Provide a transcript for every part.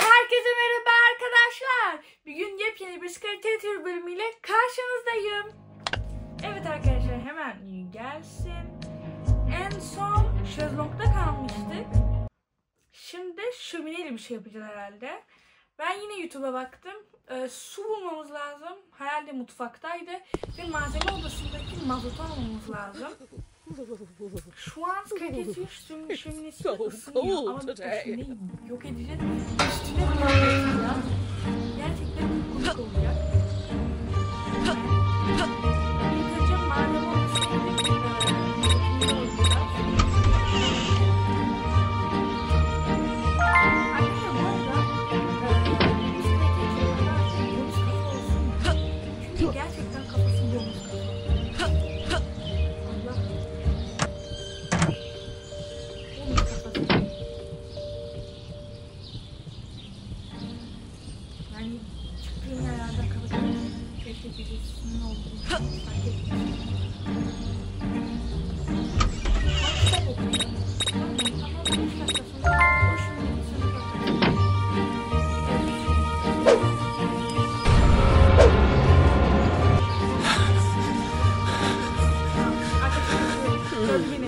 Herkese merhaba arkadaşlar. Bugün yepyeni bir Skeletor bölümüyle karşınızdayım. Evet arkadaşlar, hemen gelsin. En son şezlongda kalmıştık. Şimdi şömineyle bir şey yapacağız herhalde. Ben yine YouTube'a baktım. Su bulmamız lazım. Herhalde mutfaktaydı. Ve malzeme odasındaki mazotu almamız lazım. Şu an Skeletor şöminesi ısınıyor ama bu şömineyi yok edeceğiz. Üstüne koyacağız. Gerçekten komik olacak. İlk önce malzeme odasına gidip gerçekten kafası bomboş. Allah. Onun kafası. Yani çıktığım yerlerden kapatıyor. Keşke birisinin olduğunu fark ettim. Kitap okuyayım. Ama 5 dakika sonra boşuna insanı bakıyorum.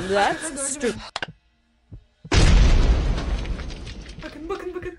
That's stupid. Bakın.